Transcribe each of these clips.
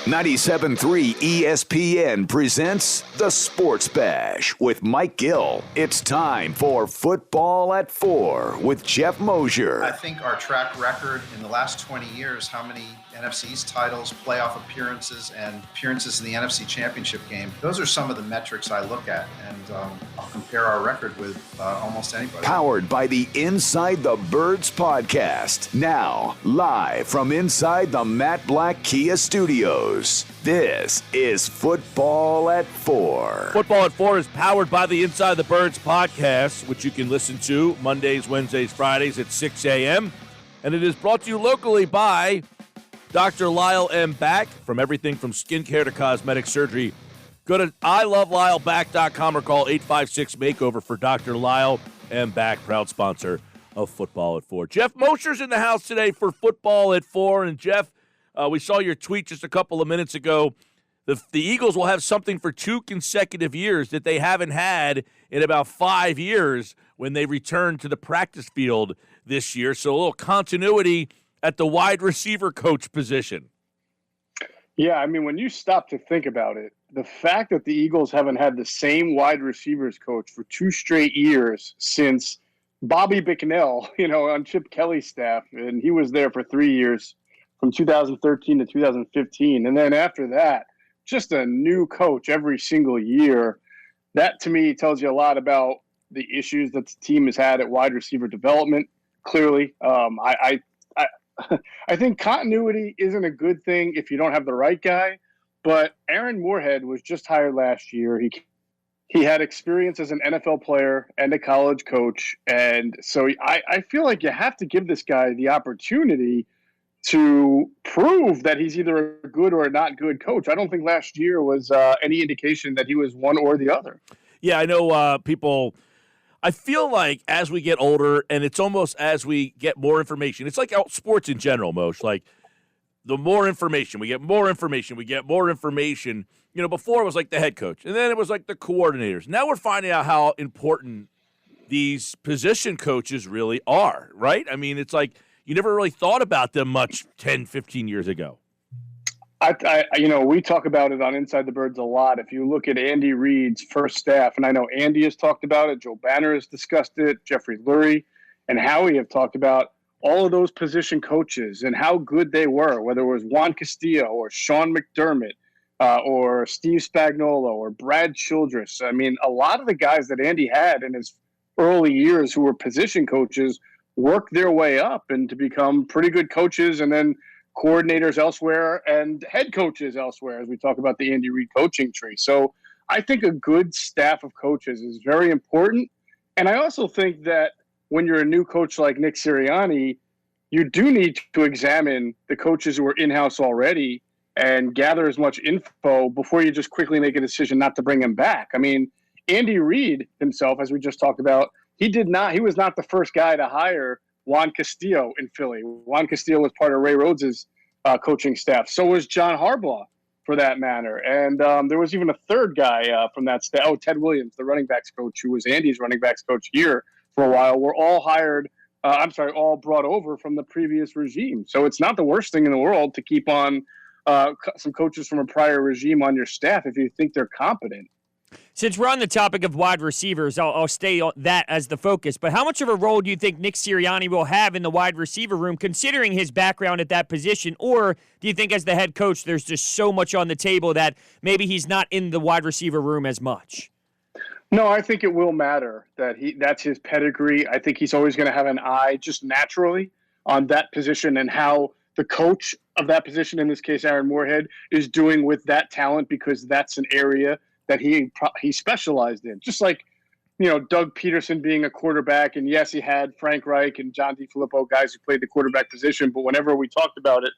97.3 ESPN presents The Sports Bash with Mike Gill. It's time for Football at 4 with Geoff Mosher. I think our track record in the last 20 years, how many NFC East titles, playoff appearances, and appearances in the NFC Championship game, those are some of the metrics I look at, and I'll compare our record with almost anybody. Powered by the Inside the Birds podcast. Now, live from inside the Matt Black Kia Studios. This is Football at 4. Football at 4 is powered by the Inside the Birds podcast, which you can listen to Mondays, Wednesdays, Fridays at 6 a.m. And it is brought to you locally by Dr. Lyle M. Back. From everything from skincare to cosmetic surgery, go to ilovelyle.back.com or call 856-MAKEOVER for Dr. Lyle M. Back, proud sponsor of Football at 4. Geoff Mosher's in the house today for Football at 4. And, Geoff, we saw your tweet just a couple of minutes ago. The Eagles will have something for 2 consecutive years that they haven't had in about 5 years when they return to the practice field this year. So a little continuity at the wide receiver coach position. Yeah, I mean, when you stop to think about it, the fact that the Eagles haven't had the same wide receivers coach for 2 straight years since Bobby Bicknell, on Chip Kelly's staff, and he was there for 3 years, from 2013 to 2015. And then after that, just a new coach every single year. That, to me, tells you a lot about the issues that the team has had at wide receiver development. Clearly, I think continuity isn't a good thing if you don't have the right guy. But Aaron Moorehead was just hired last year. He had experience as an NFL player and a college coach. And so I feel like you have to give this guy the opportunity to prove that he's either a good or a not good coach. I don't think last year was any indication that he was one or the other. Yeah, I know people – I feel like as we get older and it's almost as we get more information, it's like sports in general, Moshe, like the more information, we get more information. Before it was like the head coach, and then it was like the coordinators. Now we're finding out how important these position coaches really are, right? I mean, it's like – you never really thought about them much 10, 15 years ago. We talk about it on Inside the Birds a lot. If you look at Andy Reid's first staff, and I know Andy has talked about it, Joe Banner has discussed it, Jeffrey Lurie and Howie have talked about all of those position coaches and how good they were, whether it was Juan Castillo or Sean McDermott or Steve Spagnuolo or Brad Childress. I mean, a lot of the guys that Andy had in his early years who were position coaches work their way up and to become pretty good coaches and then coordinators elsewhere and head coaches elsewhere, as we talk about the Andy Reid coaching tree. So I think a good staff of coaches is very important. And I also think that when you're a new coach like Nick Sirianni, you do need to examine the coaches who are in-house already and gather as much info before you just quickly make a decision not to bring him back. I mean, Andy Reid himself, as we just talked about, he was not the first guy to hire Juan Castillo in Philly. Juan Castillo was part of Ray Rhodes' coaching staff. So was John Harbaugh, for that matter. And there was even a third guy from that staff. Oh, Ted Williams, the running backs coach, who was Andy's running backs coach here for a while, were all all brought over from the previous regime. So it's not the worst thing in the world to keep on some coaches from a prior regime on your staff if you think they're competent. Since we're on the topic of wide receivers, I'll stay on that as the focus. But how much of a role do you think Nick Sirianni will have in the wide receiver room, considering his background at that position? Or do you think as the head coach, there's just so much on the table that maybe he's not in the wide receiver room as much? No, I think it will matter that's his pedigree. I think he's always going to have an eye just naturally on that position and how the coach of that position, in this case Aaron Moorehead, is doing with that talent, because that's an area that he specialized in. Just like, Doug Peterson being a quarterback, and yes, he had Frank Reich and John DeFilippo, guys who played the quarterback position, but whenever we talked about it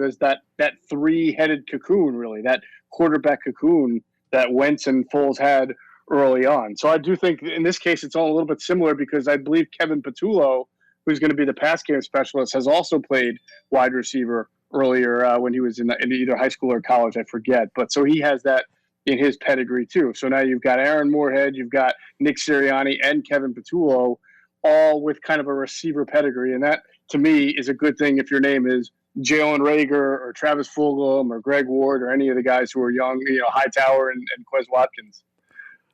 as that 3-headed cocoon, really, that quarterback cocoon that Wentz and Foles had early on. So I do think in this case it's all a little bit similar, because I believe Kevin Patullo, who's going to be the pass game specialist, has also played wide receiver earlier when he was in either high school or college, I forget. But so he has that in his pedigree too. So now you've got Aaron Moorehead, you've got Nick Sirianni and Kevin Patullo, all with kind of a receiver pedigree. And that, to me, is a good thing if your name is Jalen Reagor or Travis Fulgham or Greg Ward or any of the guys who are young, Hightower and Quez Watkins.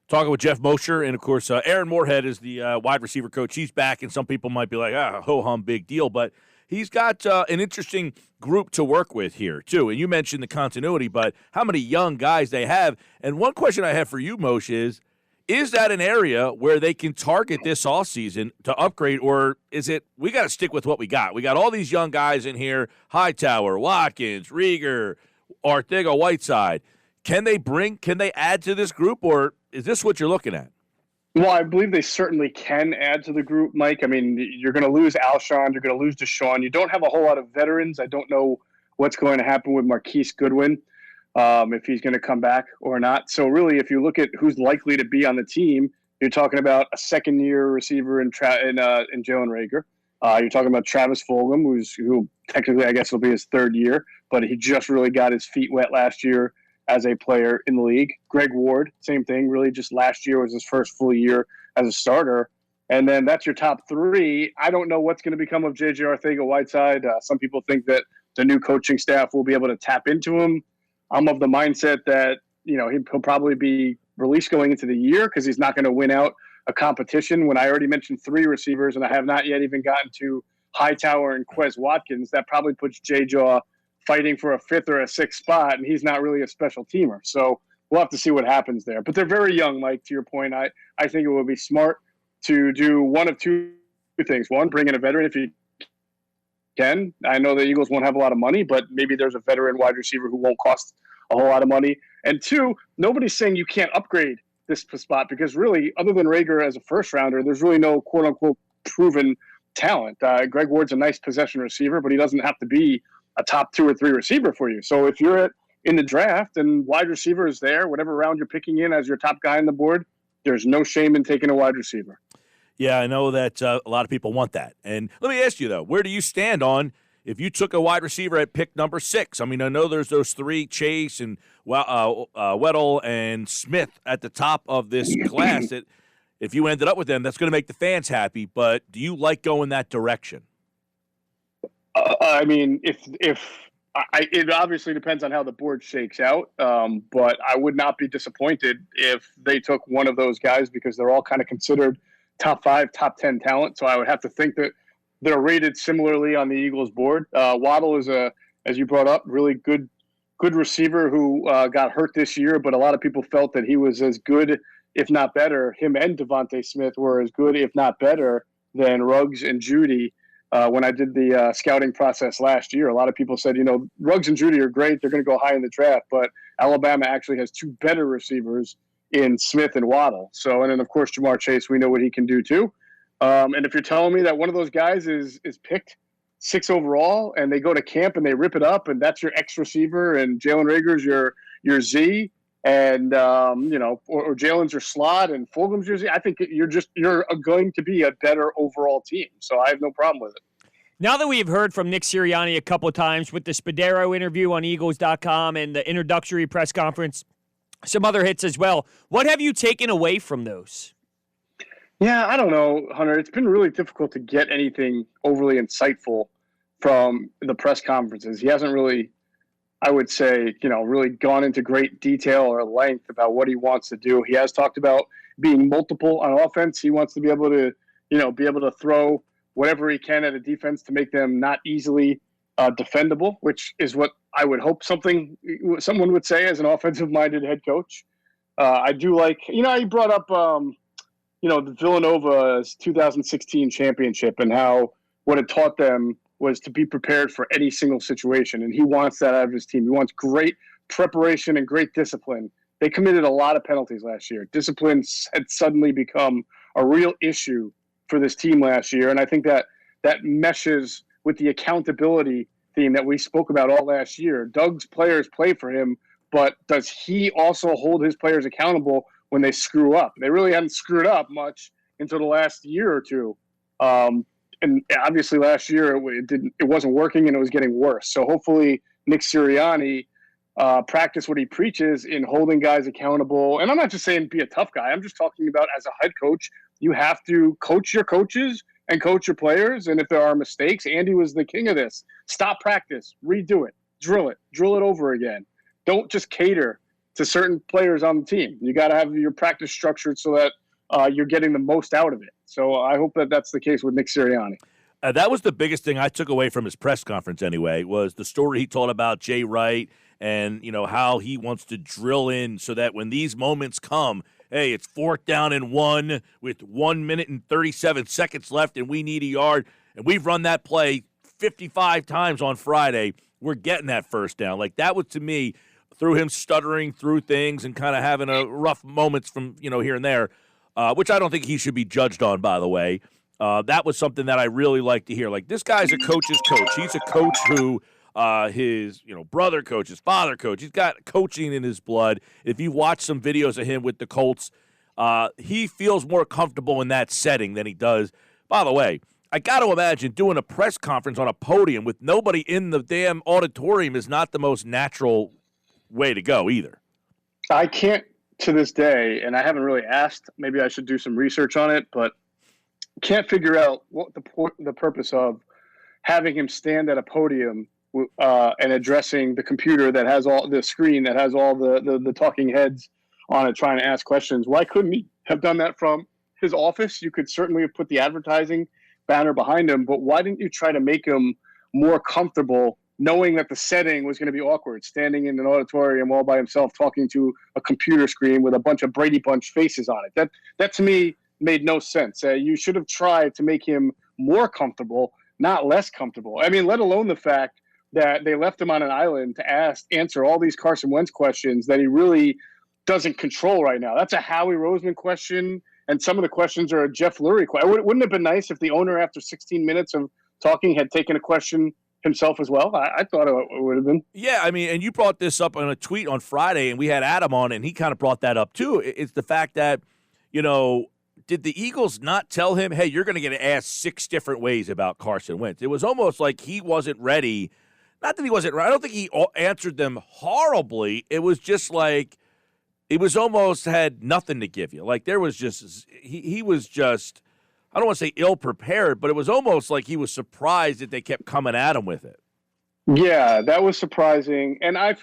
Talking with Geoff Mosher, and, of course, Aaron Moorehead is the wide receiver coach. He's back, and some people might be like, ho-hum, big deal. But he's got an interesting group to work with here, too. And you mentioned the continuity, but how many young guys they have. And one question I have for you, Moshe, is that an area where they can target this offseason to upgrade, or is it we got to stick with what we got? We got all these young guys in here, Hightower, Watkins, Reagor, Arcega-Whiteside. Can they add to this group, or is this what you're looking at? Well, I believe they certainly can add to the group, Mike. I mean, you're going to lose Alshon. You're going to lose Deshaun. You don't have a whole lot of veterans. I don't know what's going to happen with Marquise Goodwin, if he's going to come back or not. So really, if you look at who's likely to be on the team, you're talking about a second-year receiver in Jalen Reagor. You're talking about Travis Fulgham, who technically I guess will be his third year, but he just really got his feet wet last year as a player in the league. Greg Ward, same thing, really just last year was his first full year as a starter. And then that's your top three. I don't know what's going to become of J.J. Arcega-Whiteside. Some people think that the new coaching staff will be able to tap into him. I'm of the mindset that, he'll probably be released going into the year because he's not going to win out a competition. When I already mentioned three receivers and I have not yet even gotten to Hightower and Quez Watkins, that probably puts J-Jaw fighting for a fifth or a sixth spot, and he's not really a special teamer. So we'll have to see what happens there. But they're very young, Mike, to your point. I think it would be smart to do one of two things. One, bring in a veteran if you can. I know the Eagles won't have a lot of money, but maybe there's a veteran wide receiver who won't cost a whole lot of money. And two, nobody's saying you can't upgrade this spot because really, other than Reagor as a first-rounder, there's really no quote-unquote proven talent. Greg Ward's a nice possession receiver, but he doesn't have to be a top 2 or 3 receiver for you. So if you're in the draft and wide receiver is there, whatever round you're picking in as your top guy on the board, there's no shame in taking a wide receiver. Yeah, I know that a lot of people want that. And let me ask you, though, where do you stand on if you took a wide receiver at pick number 6? I mean, I know there's those 3, Chase and Weddle and Smith at the top of this class. That if you ended up with them, that's going to make the fans happy. But do you like going that direction? I mean, it obviously depends on how the board shakes out, but I would not be disappointed if they took one of those guys because they're all kind of considered top 5, top 10 talent. So I would have to think that they're rated similarly on the Eagles board. Waddle is as you brought up, really good receiver who got hurt this year, but a lot of people felt that he was as good, if not better. Him and Devontae Smith were as good, if not better, than Ruggs and Jeudy. When I did the scouting process last year, a lot of people said, Ruggs and Jeudy are great. They're going to go high in the draft, but Alabama actually has 2 better receivers in Smith and Waddle. So, and then of course, Jamar Chase, we know what he can do too. And if you're telling me that one of those guys is picked 6 overall and they go to camp and they rip it up and that's your X receiver and Jalen Reagor's your Z and, or Jalen's your slot and Fulgham's your Z, I think you're going to be a better overall team. So I have no problem with it. Now that we have heard from Nick Sirianni a couple of times with the Spadaro interview on Eagles.com and the introductory press conference, some other hits as well, what have you taken away from those? Yeah, I don't know, Hunter. It's been really difficult to get anything overly insightful from the press conferences. He hasn't really, I would say, really gone into great detail or length about what he wants to do. He has talked about being multiple on offense. He wants to be able to, throw whatever he can at a defense to make them not easily defendable, which is what I would hope someone would say as an offensive-minded head coach. I do like, he brought up, the Villanova's 2016 championship and how what it taught them was to be prepared for any single situation. And he wants that out of his team. He wants great preparation and great discipline. They committed a lot of penalties last year. Discipline had suddenly become a real issue for this team last year. And I think that meshes with the accountability theme that we spoke about all last year. Doug's players play for him, but does he also hold his players accountable when they screw up? They really hadn't screwed up much until the last year or two. And obviously last year it wasn't working and it was getting worse. So hopefully Nick Sirianni practice what he preaches in holding guys accountable. And I'm not just saying be a tough guy. I'm just talking about as a head coach, you have to coach your coaches. and coach your players. And if there are mistakes, Andy was the king of this. Stop practice, redo it, drill it over again. Don't just cater to certain players on the team. You got to have your practice structured so that you're getting the most out of it. So I hope that that's the case with Nick Sirianni. That was the biggest thing I took away from his press conference anyway, was the story he told about Jay Wright and, how he wants to drill in so that when these moments come, hey, it's 4th down and 1 with 1 minute and 37 seconds left and we need a yard, and we've run that play 55 times on Friday, we're getting that first down. Like, that was, to me, through him stuttering through things and kind of having a rough moments from, here and there, which I don't think he should be judged on, by the way. That was something that I really like to hear. Like, this guy's a coach's coach. He's a coach who his brother coach, his father coach. He's got coaching in his blood. If you watch some videos of him with the Colts, he feels more comfortable in that setting than he does. By the way, I got to imagine doing a press conference on a podium with nobody in the damn auditorium is not the most natural way to go either. I can't to this day, and I haven't really asked. Maybe I should do some research on it, but can't figure out what the purpose of having him stand at a podium and addressing the computer that has all the screen that has all the talking heads on it, trying to ask questions. Why couldn't he have done that from his office? You could certainly have put the advertising banner behind him, but why didn't you try to make him more comfortable knowing that the setting was going to be awkward, standing in an auditorium all by himself talking to a computer screen with a bunch of Brady Bunch faces on it? That to me made no sense. You should have tried to make him more comfortable, not less comfortable. I mean, let alone the fact that they left him on an island to answer all these Carson Wentz questions that he really doesn't control right now. That's a Howie Roseman question, and some of the questions are a Jeff Lurie question. Wouldn't it have been nice if the owner, after 16 minutes of talking, had taken a question himself as well? I thought it would have been. Yeah, I mean, and you brought this up on a tweet on Friday, and we had Adam on, and he kind of brought that up too. It's the fact that, did the Eagles not tell him, hey, you're going to get asked 6 different ways about Carson Wentz? It was almost like he wasn't ready. Not that he wasn't ready. I don't think he answered them horribly. It was just like it was almost had nothing to give you. Like, there was just he was just, I don't want to say ill-prepared, but it was almost like he was surprised that they kept coming at him with it. Yeah, that was surprising. And I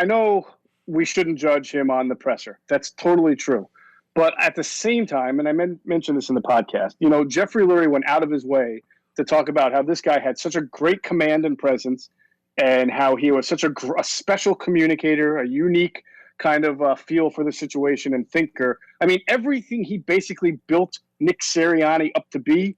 know we shouldn't judge him on the presser. That's totally true. But at the same time, and I mentioned this in the podcast, Jeffrey Lurie went out of his way to talk about how this guy had such a great command and presence and how he was such a special communicator, a unique kind of feel for the situation and thinker. I mean, everything he basically built Nick Sirianni up to be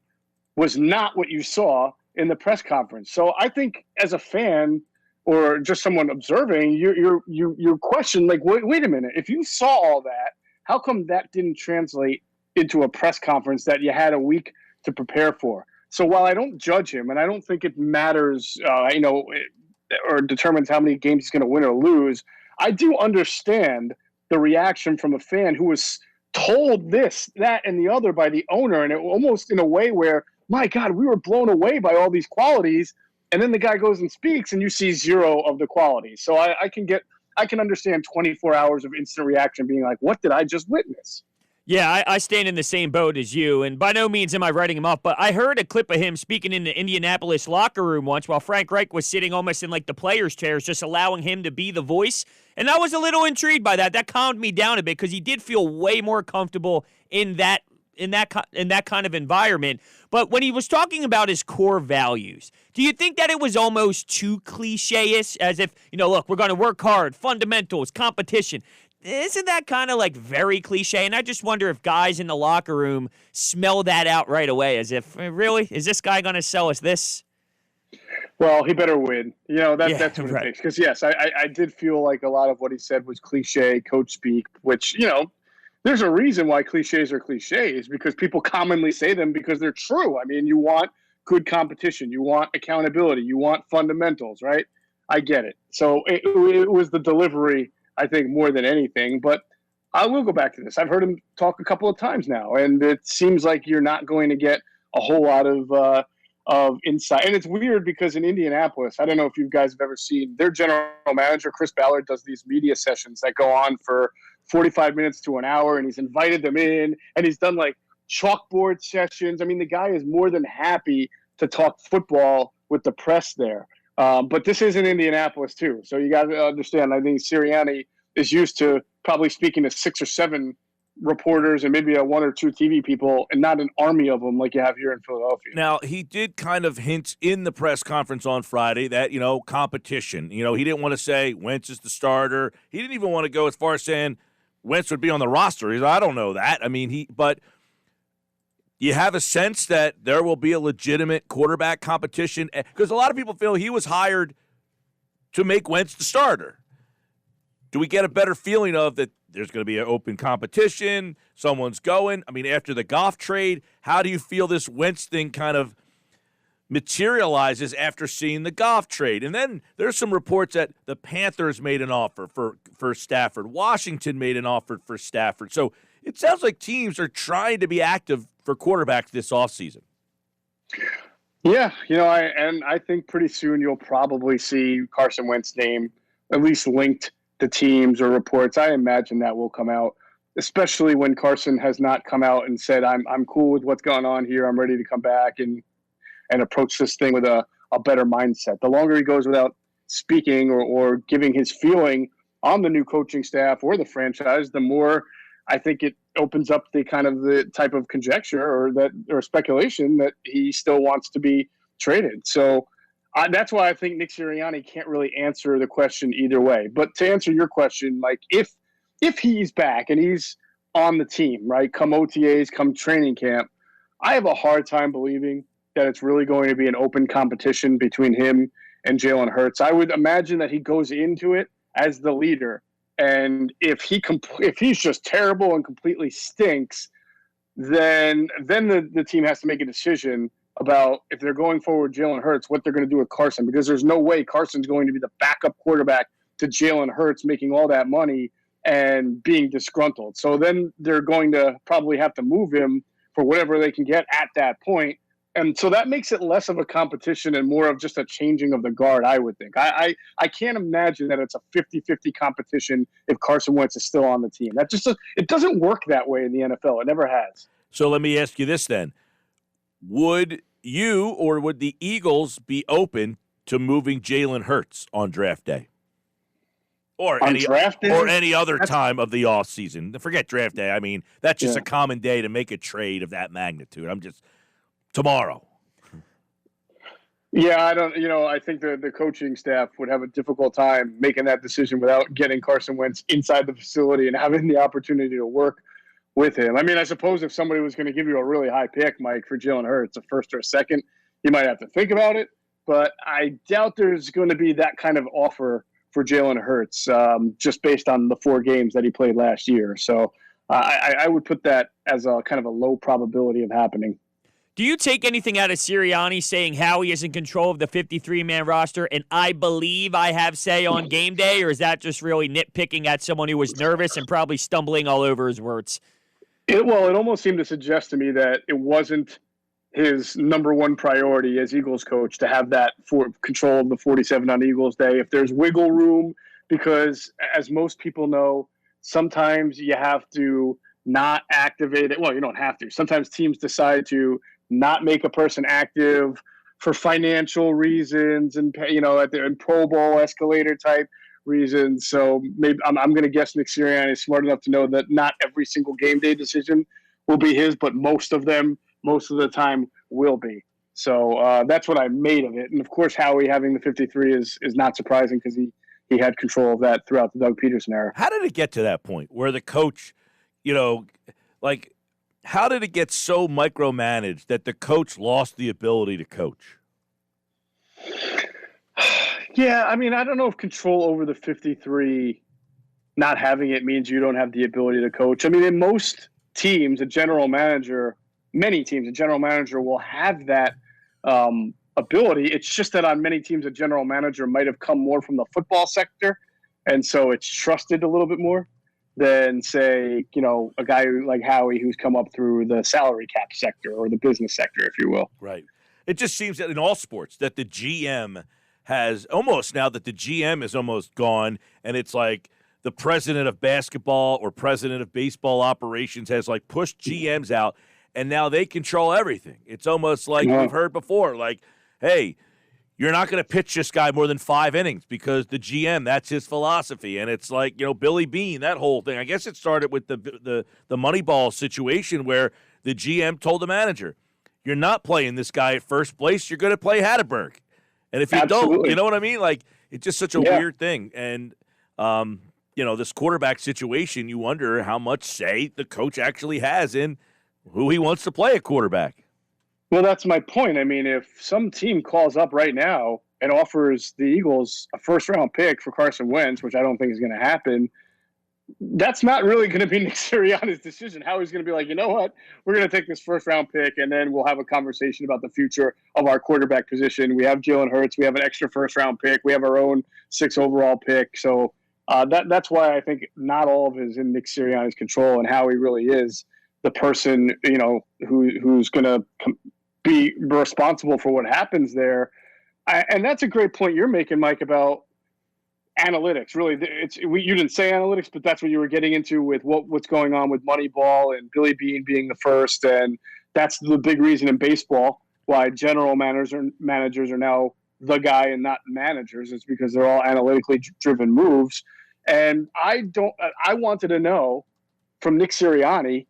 was not what you saw in the press conference. So I think as a fan or just someone observing, you question, like, wait a minute, if you saw all that, how come that didn't translate into a press conference that you had a week to prepare for? So while I don't judge him, and I don't think it matters, or determines how many games he's going to win or lose, I do understand the reaction from a fan who was told this, that, and the other by the owner, and it almost in a way where, my God, we were blown away by all these qualities, and then the guy goes and speaks, and you see 0 of the qualities. So I can understand 24 hours of instant reaction being like, what did I just witness? Yeah, I stand in the same boat as you, and by no means am I writing him off, but I heard a clip of him speaking in the Indianapolis locker room once while Frank Reich was sitting almost in like the players' chairs, just allowing him to be the voice, and I was a little intrigued by that. That calmed me down a bit because he did feel way more comfortable in that kind of environment. But when he was talking about his core values, do you think that it was almost too cliche-ish, as if, look, we're going to work hard, fundamentals, competition? Isn't that kind of like very cliche? And I just wonder if guys in the locker room smell that out right away, as if, really, is this guy going to sell us this? Well, he better win. That's what it takes. Because, yes, I did feel like a lot of what he said was cliche, coach speak, which, there's a reason why cliches are cliches, because people commonly say them because they're true. I mean, you want good competition. You want accountability. You want fundamentals, right? I get it. So it was the delivery, I think, more than anything. But I will go back to this. I've heard him talk a couple of times now, and it seems like you're not going to get a whole lot of insight. And it's weird because in Indianapolis, I don't know if you guys have ever seen, their general manager, Chris Ballard, does these media sessions that go on for 45 minutes to an hour, and he's invited them in, and he's done like chalkboard sessions. I mean, the guy is more than happy to talk football with the press there. But this is in Indianapolis, too. So you got to understand, I think Sirianni is used to probably speaking to 6 or 7 reporters and maybe 1 or 2 TV people and not an army of them like you have here in Philadelphia. Now, he did kind of hint in the press conference on Friday that, competition. He didn't want to say Wentz is the starter. He didn't even want to go as far as saying Wentz would be on the roster. He's like, I don't know that. I mean, but you have a sense that there will be a legitimate quarterback competition because a lot of people feel he was hired to make Wentz the starter. Do we get a better feeling of that there's going to be an open competition, someone's going? I mean, after the Goff trade, how do you feel this Wentz thing kind of materializes after seeing the Goff trade? And then there's some reports that the Panthers made an offer for Stafford. Washington made an offer for Stafford. So it sounds like teams are trying to be active for quarterbacks this offseason. Yeah, I think pretty soon you'll probably see Carson Wentz's name at least linked to teams or reports. I imagine that will come out, especially when Carson has not come out and said, I'm cool with what's going on here. I'm ready to come back and approach this thing with a better mindset. The longer he goes without speaking or giving his feeling on the new coaching staff or the franchise, the more I think it opens up the type of conjecture or speculation that he still wants to be traded. So that's why I think Nick Sirianni can't really answer the question either way. But to answer your question, like if he's back and he's on the team, right, come OTAs, come training camp, I have a hard time believing that it's really going to be an open competition between him and Jalen Hurts. I would imagine that he goes into it as the leader. And if he's just terrible and completely stinks, then the team has to make a decision about if they're going forward Jalen Hurts, what they're going to do with Carson, because there's no way Carson's going to be the backup quarterback to Jalen Hurts making all that money and being disgruntled. So then they're going to probably have to move him for whatever they can get at that point. And so that makes it less of a competition and more of just a changing of the guard, I would think. I can't imagine that it's a 50-50 competition if Carson Wentz is still on the team. It doesn't work that way in the NFL. It never has. So let me ask you this then. Would you or would the Eagles be open to moving Jalen Hurts on draft day? Or any other time of the offseason? Forget draft day. I mean, that's just a common day to make a trade of that magnitude. Tomorrow. Yeah, I think the coaching staff would have a difficult time making that decision without getting Carson Wentz inside the facility and having the opportunity to work with him. I mean, I suppose if somebody was going to give you a really high pick, Mike, for Jalen Hurts, a first or a second, you might have to think about it. But I doubt there's going to be that kind of offer for Jalen Hurts just based on the 4 games that he played last year. So I would put that as a kind of a low probability of happening. Do you take anything out of Sirianni saying how he is in control of the 53-man roster and I believe I have say on game day, or is that just really nitpicking at someone who was nervous and probably stumbling all over his words? It almost seemed to suggest to me that it wasn't his number one priority as Eagles coach to have that for control of the 47 on Eagles Day. If there's wiggle room, because as most people know, sometimes you have to not activate it. Well, you don't have to. Sometimes teams decide to not make a person active for financial reasons and, at Pro Bowl escalator type reasons. So maybe I'm going to guess Nick Sirianni is smart enough to know that not every single game day decision will be his, but most of them, most of the time will be. So that's what I made of it. And of course, Howie having the 53 is not surprising because he had control of that throughout the Doug Peterson era. How did it get to that point where the coach, how did it get so micromanaged that the coach lost the ability to coach? Yeah, I mean, I don't know if control over the 53, not having it means you don't have the ability to coach. I mean, in most teams, many teams, a general manager will have that ability. It's just that on many teams, a general manager might have come more from the football sector, and so it's trusted a little bit more than, say, a guy like Howie who's come up through the salary cap sector or the business sector, if you will. Right. It just seems that in all sports that the GM is almost gone, and it's like the president of basketball or president of baseball operations has pushed GMs out, and now they control everything. It's almost like we've heard before, like, hey, you're not going to pitch this guy more than 5 innings because the GM, that's his philosophy. And it's like, Billy Beane, that whole thing. I guess it started with the Moneyball situation where the GM told the manager, you're not playing this guy at first place. You're going to play Hatteberg. And if you don't, you know what I mean? Like, it's just such a weird thing. And, this quarterback situation, you wonder how much say the coach actually has in who he wants to play at quarterback. Well, that's my point. I mean, if some team calls up right now and offers the Eagles a first-round pick for Carson Wentz, which I don't think is going to happen, that's not really going to be Nick Sirianni's decision. How he's going to be like, you know what, we're going to take this first-round pick, and then we'll have a conversation about the future of our quarterback position. We have Jalen Hurts. We have an extra first-round pick. We have our own 6th overall pick. So that's why I think not all of it is in Nick Sirianni's control and how he really is the person, who's going to be responsible for what happens there. And that's a great point you're making, Mike, about analytics. Really, you didn't say analytics, but that's what you were getting into with what's going on with Moneyball and Billy Beane being the first. And that's the big reason in baseball why general managers are now the guy and not managers. It's because they're all analytically driven moves. And I wanted to know from Nick Sirianni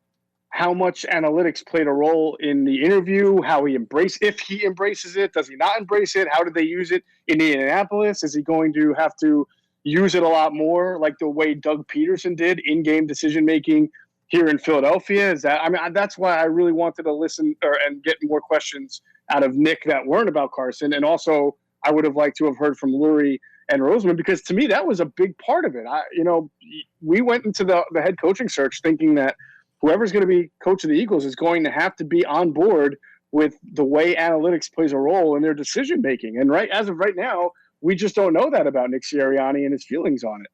how much analytics played a role in the interview, if he embraces it, does he not embrace it? How did they use it in Indianapolis? Is he going to have to use it a lot more like the way Doug Peterson did in-game decision-making here in Philadelphia? That's why I really wanted to listen and get more questions out of Nick that weren't about Carson. And also I would have liked to have heard from Lurie and Roseman, because to me, that was a big part of it. We went into the head coaching search thinking that whoever's going to be coach of the Eagles is going to have to be on board with the way analytics plays a role in their decision making. And as of right now, we just don't know that about Nick Sirianni and his feelings on it.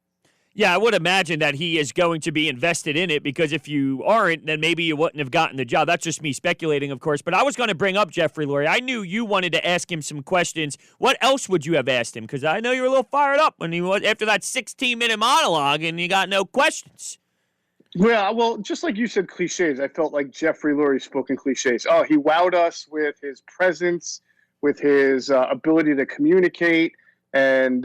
Yeah, I would imagine that he is going to be invested in it, because if you aren't, then maybe you wouldn't have gotten the job. That's just me speculating, of course. But I was going to bring up Jeffrey Lurie. I knew you wanted to ask him some questions. What else would you have asked him? Because I know you were a little fired up when he was after that 16-minute monologue and you got no questions. Yeah, well, just like you said, cliches. I felt like Jeffrey Lurie spoke in cliches. Oh, he wowed us with his presence, with his ability to communicate, and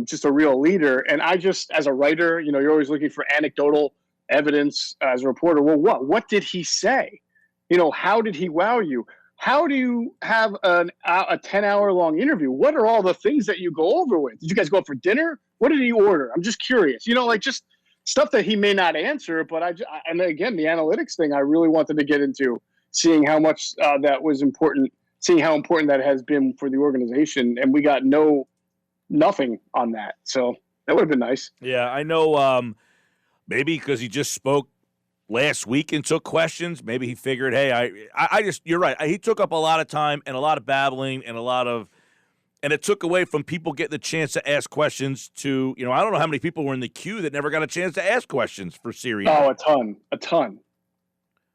just a real leader. And I just, as a writer, you're always looking for anecdotal evidence as a reporter. Well, what did he say? How did he wow you? How do you have a 10-hour-long interview? What are all the things that you go over with? Did you guys go out for dinner? What did he order? I'm just curious. Just stuff that he may not answer, but and again, the analytics thing I really wanted to get into, seeing how much that was important, seeing how important that has been for the organization, and we got nothing on that. So that would have been nice. Yeah, I know. Maybe because he just spoke last week and took questions. Maybe he figured, hey, I just, you're right. He took up a lot of time and a lot of babbling and and it took away from people getting the chance to ask questions to, I don't know how many people were in the queue that never got a chance to ask questions for Sirianni. Oh, a ton.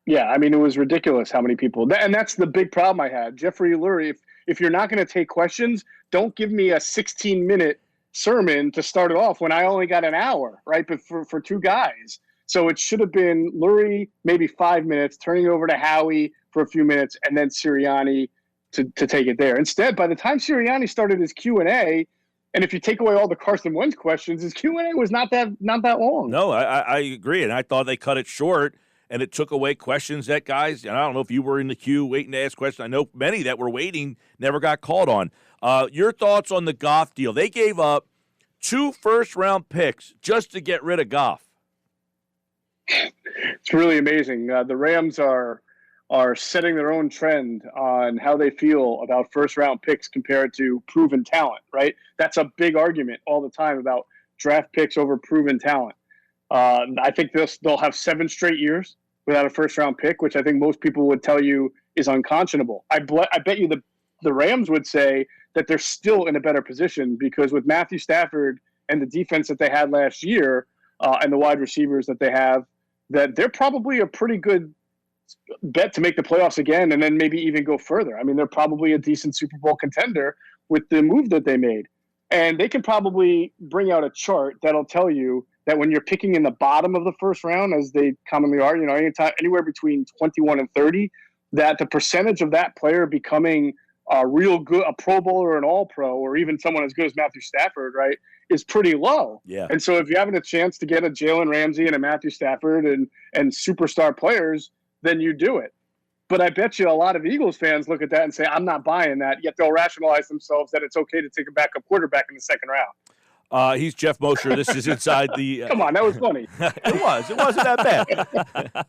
Yeah, it was ridiculous how many people. And that's the big problem I had. Jeffrey Lurie, if you're not going to take questions, don't give me a 16-minute sermon to start it off when I only got an hour, right? But for two guys. So it should have been Lurie, maybe 5 minutes, turning over to Howie for a few minutes, and then Sirianni to take it there. Instead, by the time Sirianni started his Q&A, and if you take away all the Carson Wentz questions, his Q&A was not that long. No, I agree, and I thought they cut it short, and it took away questions that guys, and I don't know if you were in the queue waiting to ask questions. I know many that were waiting never got called on. Your thoughts on the Goff deal? They gave up 2 first-round picks just to get rid of Goff. It's really amazing. The Rams are setting their own trend on how they feel about first-round picks compared to proven talent, right? That's a big argument all the time about draft picks over proven talent. I think they'll have 7 straight years without a first-round pick, which I think most people would tell you is unconscionable. I bet you the Rams would say that they're still in a better position because with Matthew Stafford and the defense that they had last year and the wide receivers that they have, that they're probably a pretty good bet to make the playoffs again and then maybe even go further. They're probably a decent Super Bowl contender with the move that they made. And they can probably bring out a chart that'll tell you that when you're picking in the bottom of the first round, as they commonly are, anywhere between 21 and 30, that the percentage of that player becoming a real good, a Pro Bowler, an All Pro, or even someone as good as Matthew Stafford, right, is pretty low. Yeah. And so if you're having a chance to get a Jalen Ramsey and a Matthew Stafford and superstar players, then you do it. But I bet you a lot of Eagles fans look at that and say, I'm not buying that, yet they'll rationalize themselves that it's okay to take a backup quarterback in the second round. He's Geoff Mosher. This is Inside the Come on, that was funny. It wasn't that bad.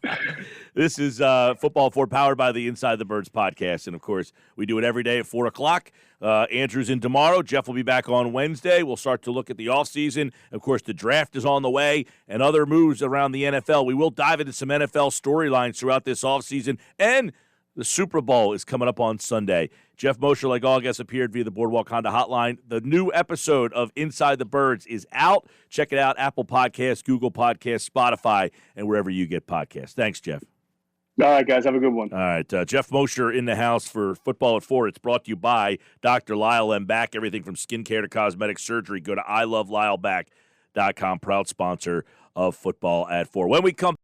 This is Football 4, powered by the Inside the Birds podcast. And, of course, we do it every day at 4 o'clock. Andrew's in tomorrow. Jeff will be back on Wednesday. We'll start to look at the offseason. Of course, the draft is on the way and other moves around the NFL. We will dive into some NFL storylines throughout this offseason, and the Super Bowl is coming up on Sunday. Geoff Mosher, like all guests, appeared via the Boardwalk Honda hotline. The new episode of Inside the Birds is out. Check it out, Apple Podcasts, Google Podcasts, Spotify, and wherever you get podcasts. Thanks, Jeff. All right, guys, have a good one. All right, Geoff Mosher in the house for Football at 4. It's brought to you by Dr. Lyle M. Back. Everything from skincare to cosmetic surgery. Go to ilovelyle.com, proud sponsor of Football at 4. When we come